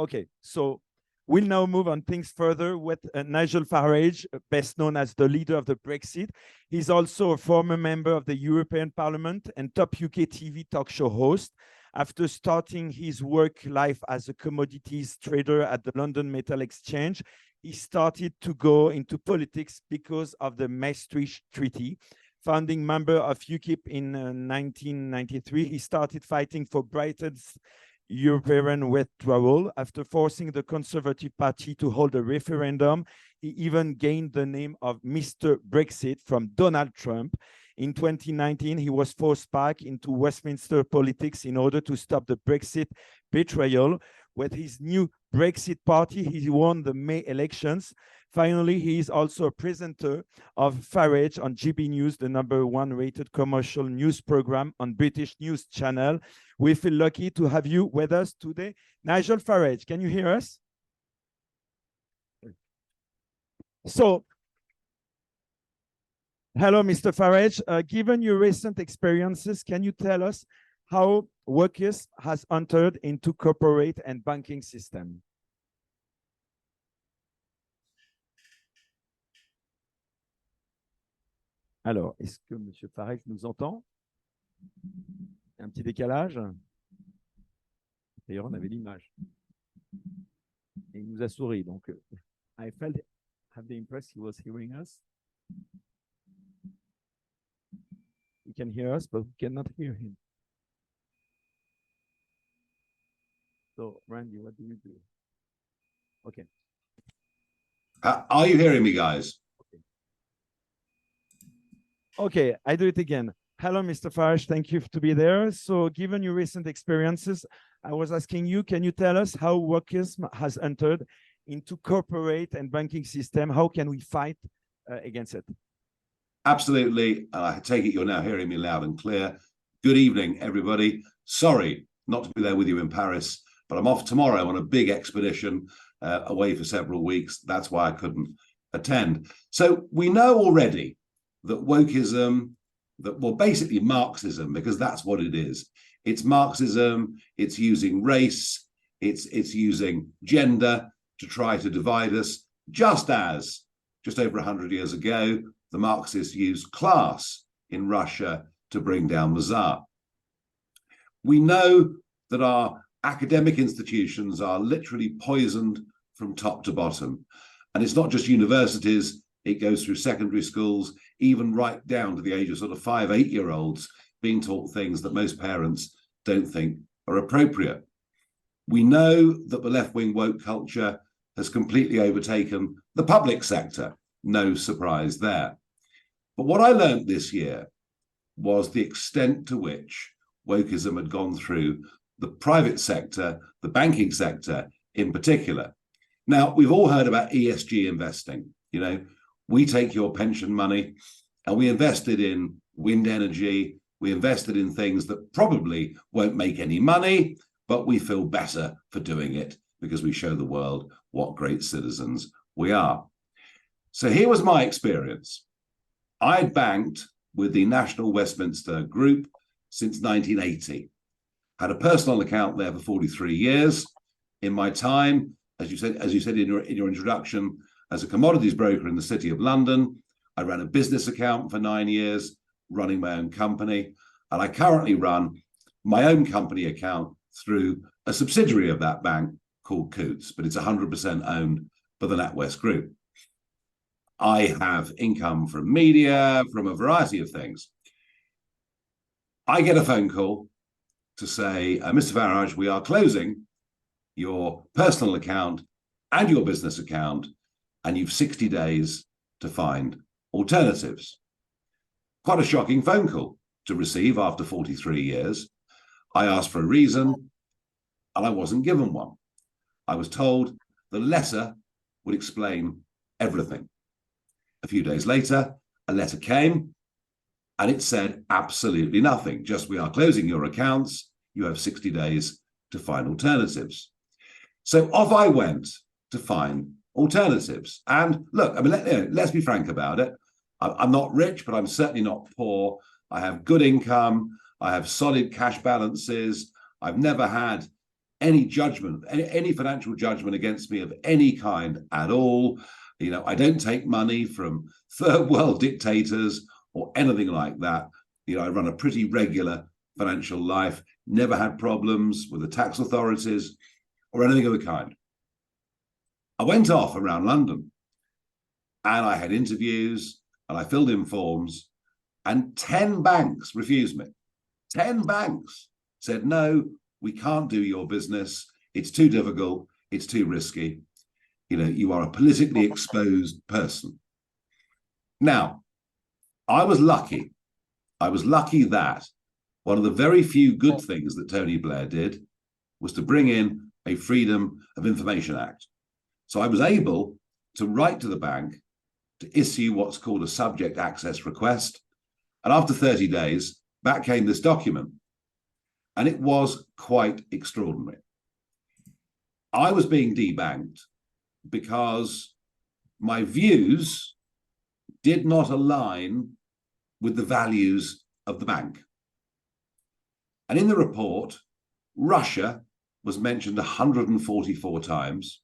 Okay, so we'll now move on things further with Nigel Farage, best known as the leader of the Brexit. He's also a former member of the European Parliament and top UK TV talk show host. After starting his work life as a commodities trader at the London Metal Exchange, he started to go into politics because of the Maastricht Treaty. Founding member of UKIP in 1993, he started fighting for Brighton's European withdrawal. After forcing the Conservative Party to hold a referendum, he even gained the name of Mr. Brexit from Donald Trump. In 2019, he was forced back into Westminster politics in order to stop the Brexit betrayal. With his new Brexit party, he won the May elections. Finally, he is also a presenter of Farage on GB News, the #1 rated commercial news program on British News Channel. We feel lucky to have you with us today. Nigel Farage, can you hear us? So, hello, Mr. Farage. Given your recent experiences, can you tell us how Wokeism has entered into corporate and banking system? Alors, est-ce que M. Farage nous entend? Un petit décalage. D'ailleurs, on avait l'image. Et il nous a souri. Donc, I have the impression he was hearing us. He can hear us, but we cannot hear him. So, Randy, what do we do? Okay. Are you hearing me, guys? Okay, I do it again. Hello, Mr. Farage. Thank you to be there. So, given your recent experiences, I was asking you, can you tell us how Wokeism has entered into corporate and banking system? How can we fight against it? Absolutely. I take it you're now hearing me loud and clear. Good evening, everybody. Sorry not to be there with you in Paris, but I'm off tomorrow on a big expedition away for several weeks. That's why I couldn't attend. So we know already that wokeism, well, basically Marxism, because that's what it is. It's Marxism, it's using race, it's using gender to try to divide us, just as just over 100 years ago, the Marxists used class in Russia to bring down the Tsar. We know that our academic institutions are literally poisoned from top to bottom. And it's not just universities, it goes through secondary schools, even right down to the age of sort of 5, 8-year-olds being taught things that most parents don't think are appropriate. We know that the left-wing woke culture has completely overtaken the public sector. No surprise there. But what I learned this year was the extent to which wokeism had gone through the private sector, the banking sector in particular. Now, we've all heard about ESG investing. You know, we take your pension money and we invested in wind energy. We invested in things that probably won't make any money, but we feel better for doing it because we show the world what great citizens we are. So here was my experience. I'd banked with the National Westminster Group since 1980. Had a personal account there for 43 years. In my time, as you said in your introduction, as a commodities broker in the City of London, I ran a business account for 9 years, running my own company. And I currently run my own company account through a subsidiary of that bank called Coutts, but it's 100% owned by the NatWest Group. I have income from media, from a variety of things. I get a phone call to say, Mr. Farage, we are closing your personal account and your business account, and you've 60 days to find alternatives. Quite a shocking phone call to receive after 43 years. I asked for a reason, and I wasn't given one. I was told the letter would explain everything. A few days later, a letter came, and it said absolutely nothing. Just, we are closing your accounts. You have 60 days to find alternatives. So off I went to find alternatives. And look, I mean, let's be frank about it. I'm not rich, but I'm certainly not poor. I have good income. I have solid cash balances. I've never had any judgment, any financial judgment against me of any kind at all. You know, I don't take money from third world dictators or anything like that. You know, I run a pretty regular financial life, never had problems with the tax authorities or anything of the kind. I went off around London and I had interviews and I filled in forms, and 10 banks refused me. 10 banks said, no, we can't do your business. It's too difficult. It's too risky. You know, you are a politically exposed person. Now, I was lucky. I was lucky that one of the very few good things that Tony Blair did was to bring in a Freedom of Information Act. So I was able to write to the bank to issue what's called a subject access request. And after 30 days, back came this document. And it was quite extraordinary. I was being debanked because my views did not align with the values of the bank. And in the report, Russia was mentioned 144 times,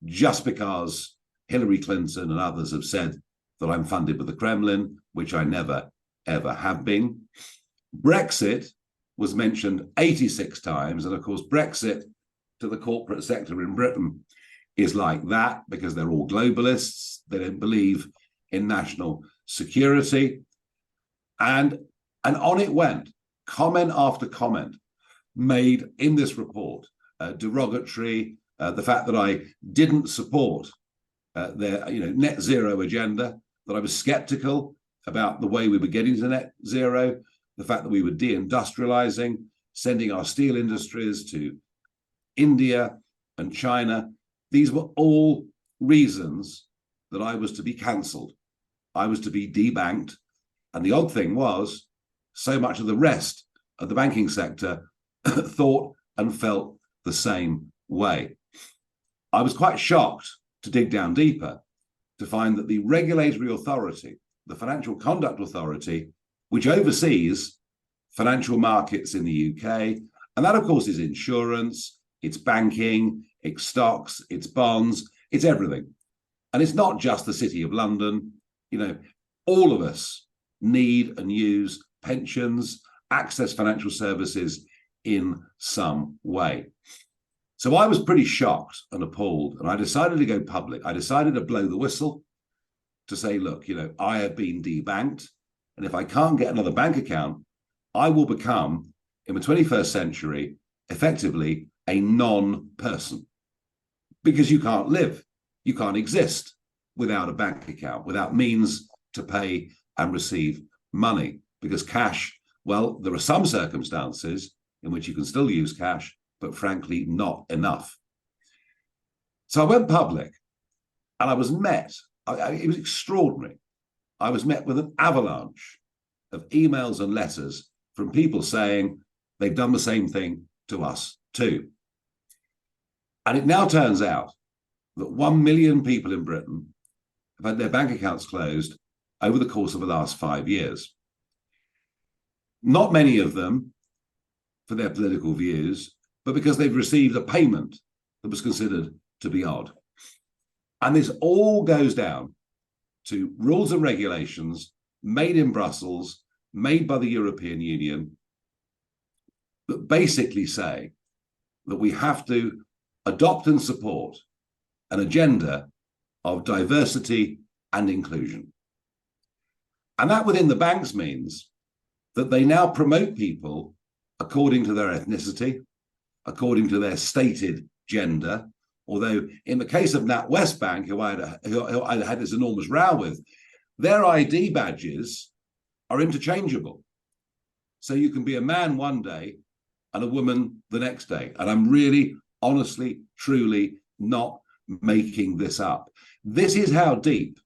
just because Hillary Clinton and others have said that I'm funded by the Kremlin, which I never, ever have been. Brexit was mentioned 86 times. And of course, Brexit to the corporate sector in Britain is like that because they're all globalists. They don't believe in national security. And on it went, comment after comment made in this report, derogatory, the fact that I didn't support their net zero agenda, that I was skeptical about the way we were getting to net zero, the fact that we were deindustrializing, sending our steel industries to India and China. These were all reasons that I was to be cancelled. I was to be debanked. And the odd thing was, so much of the rest of the banking sector thought and felt the same way. I was quite shocked to dig down deeper to find that the regulatory authority, the Financial Conduct Authority, which oversees financial markets in the UK, and that, of course, is insurance, it's banking, it's stocks, it's bonds, it's everything. And it's not just the City of London. You know, all of us need and use pensions, access financial services in some way. So I was pretty shocked and appalled, and I decided to go public. I decided to blow the whistle to say, look, I have been debanked, and if I can't get another bank account, I will become, in the 21st century, effectively a non-person. Because you can't live, you can't exist without a bank account, without means to pay and receive money. Because cash, well, there are some circumstances in which you can still use cash, but frankly, not enough. So I went public, and I was met, it was extraordinary. I was met with an avalanche of emails and letters from people saying they've done the same thing to us too. And it now turns out that 1 million people in Britain have had their bank accounts closed over the course of the last 5 years. Not many of them for their political views, but because they've received a payment that was considered to be odd. And this all goes down to rules and regulations made in Brussels, made by the European Union, that basically say that we have to adopt and support an agenda of diversity and inclusion. And that within the banks means that they now promote people according to their ethnicity, according to their stated gender. Although in the case of NatWest Bank, who I had this enormous row with, their ID badges are interchangeable. So you can be a man one day and a woman the next day. And I'm really, honestly, truly not making this up. This is how deep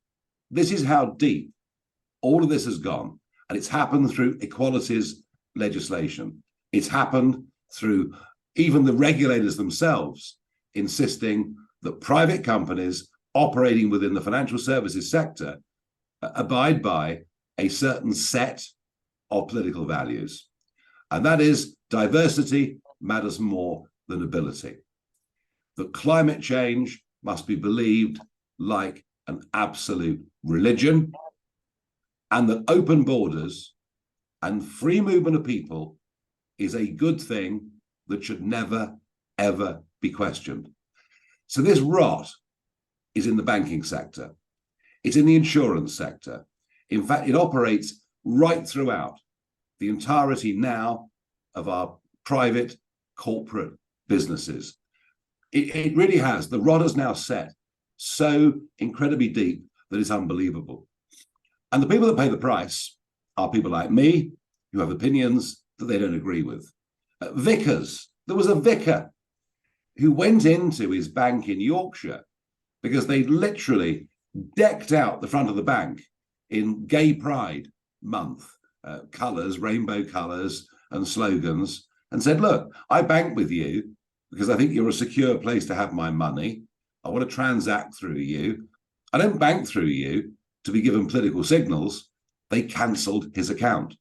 all of this has gone. And it's happened through equalities legislation. It's happened through even the regulators themselves insisting that private companies operating within the financial services sector abide by a certain set of political values. And that is diversity matters more the nobility. That climate change must be believed like an absolute religion, and that open borders and free movement of people is a good thing that should never, ever be questioned. So this rot is in the banking sector. It's in the insurance sector. In fact, it operates right throughout the entirety now of our private corporate businesses. It really has. The rot has now set so incredibly deep that it's unbelievable. And the people that pay the price are people like me who have opinions that they don't agree with. Vicars. There was a vicar who went into his bank in Yorkshire because they literally decked out the front of the bank in Gay Pride Month, colours, rainbow colours and slogans, and said, look, I bank with you because I think you're a secure place to have my money. I want to transact through you. I don't bank through you to be given political signals. They cancelled his account.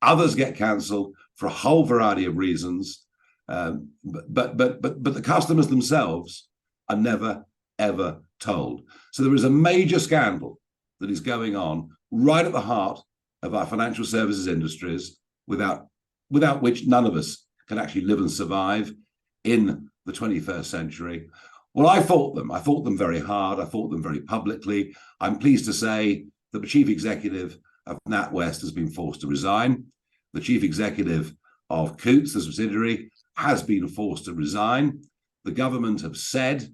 Others get cancelled for a whole variety of reasons, but the customers themselves are never, ever told. So there is a major scandal that is going on right at the heart of our financial services industries, without which none of us can actually live and survive in the 21st century. Well, I fought them very hard. I fought them very publicly. I'm pleased to say that the chief executive of NatWest has been forced to resign. The chief executive of Coutts, the subsidiary, has been forced to resign. The government have said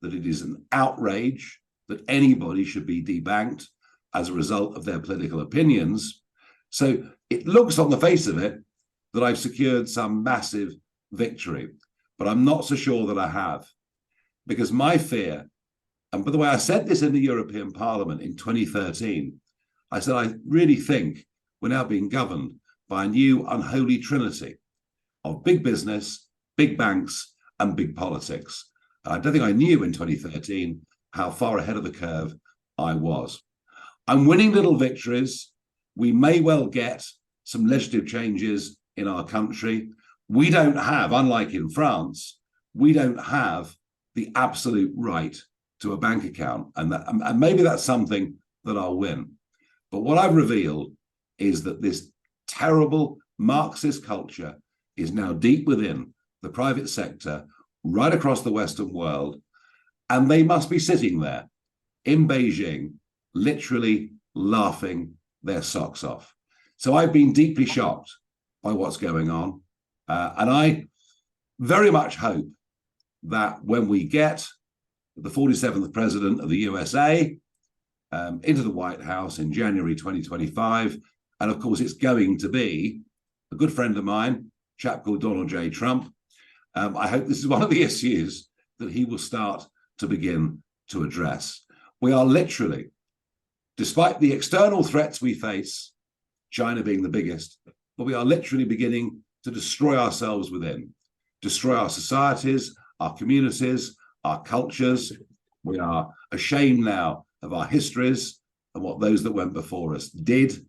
that it is an outrage that anybody should be debanked as a result of their political opinions. So it looks on the face of it that I've secured some massive victory, but I'm not so sure that I have, because my fear, and by the way, I said this in the European Parliament in 2013, I said, I really think we're now being governed by a new unholy trinity of big business, big banks, and big politics. And I don't think I knew in 2013 how far ahead of the curve I was. I'm winning little victories. We may well get some legislative changes in our country. We don't have, unlike in France, we don't have the absolute right to a bank account. And maybe that's something that I'll win. But what I've revealed is that this terrible Marxist culture is now deep within the private sector, right across the Western world. And they must be sitting there in Beijing, literally laughing their socks off. So I've been deeply shocked by what's going on. And I very much hope that when we get the 47th president of the USA into the White House in January 2025, and of course it's going to be a good friend of mine, a chap called Donald J. Trump, I hope this is one of the issues that he will start to begin to address. We are literally, despite the external threats we face, China being the biggest, but we are literally beginning to destroy ourselves within, destroy our societies, our communities, our cultures. We are ashamed now of our histories and what those that went before us did.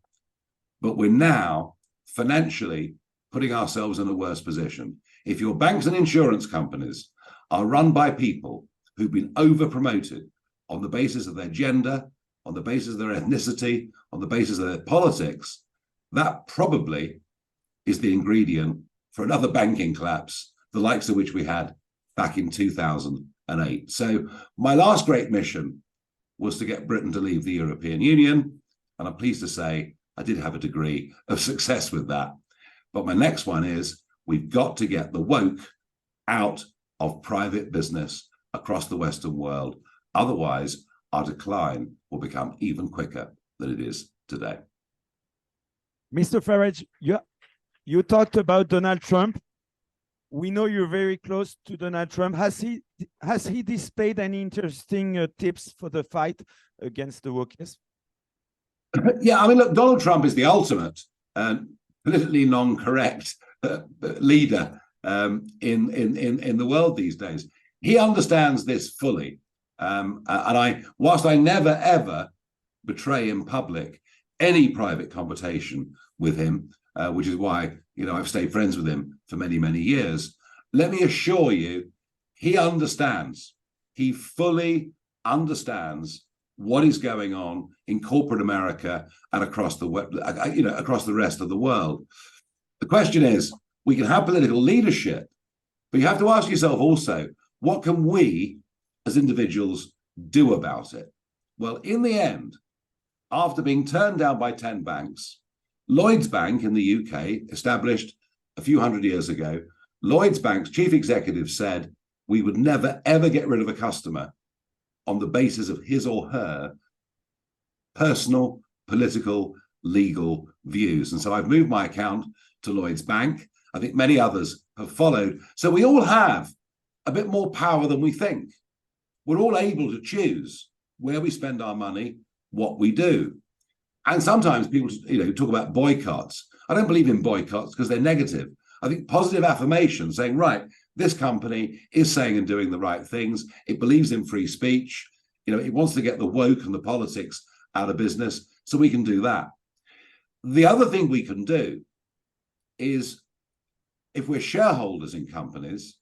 But we're now financially putting ourselves in a worse position. If your banks and insurance companies are run by people who've been over-promoted on the basis of their gender, on the basis of their ethnicity, on the basis of their politics, that probably is the ingredient for another banking collapse, the likes of which we had back in 2008. So my last great mission was to get Britain to leave the European Union. And I'm pleased to say I did have a degree of success with that. But my next one is we've got to get the woke out of private business across the Western world. Otherwise, our decline will become even quicker than it is today. Mr. Farage, you talked about Donald Trump. We know you're very close to Donald Trump. Has he displayed any interesting tips for the fight against the wokeness? Yeah, I mean, look, Donald Trump is the ultimate politically non-correct leader in the world these days. He understands this fully. Whilst I never, ever betray in public any private conversation with him, which is why, I've stayed friends with him for many, many years, let me assure you, he understands. He fully understands what is going on in corporate America and across the across the rest of the world. The question is, we can have political leadership, but you have to ask yourself also, what can we as individuals do about it? Well, in the end, after being turned down by 10 banks, Lloyds Bank in the UK, established a few hundred years ago, Lloyds Bank's chief executive said, we would never, ever get rid of a customer on the basis of his or her personal, political, legal views. And so I've moved my account to Lloyds Bank. I think many others have followed. So we all have a bit more power than we think. We're all able to choose where we spend our money, what we do. And sometimes people, talk about boycotts. I don't believe in boycotts because they're negative. I think positive affirmation, saying, right, this company is saying and doing the right things. It believes in free speech. It wants to get the woke and the politics out of business. So we can do that. The other thing we can do is, if we're shareholders in companies,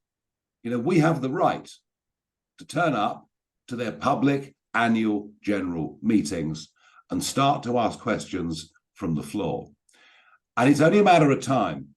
we have the right to turn up to their public annual general meetings and start to ask questions from the floor. And it's only a matter of time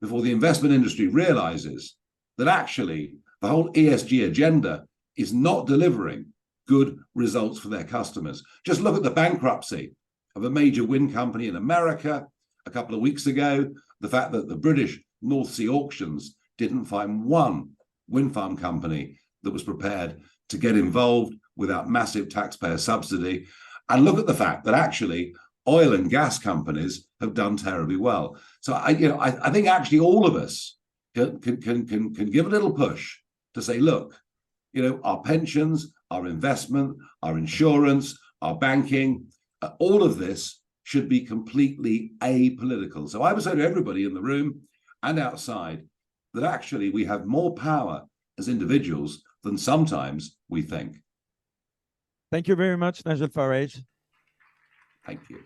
before the investment industry realizes that actually the whole ESG agenda is not delivering good results for their customers. Just look at the bankruptcy of a major wind company in America a couple of weeks ago, the fact that the British North Sea auctions didn't find one wind farm company that was prepared to get involved without massive taxpayer subsidy. And look at the fact that actually oil and gas companies have done terribly well. So I think actually all of us can give a little push to say, look, our pensions, our investment, our insurance, our banking, all of this should be completely apolitical. So I would say to everybody in the room and outside that actually we have more power as individuals than sometimes we think. Thank you very much, Nigel Farage. Thank you.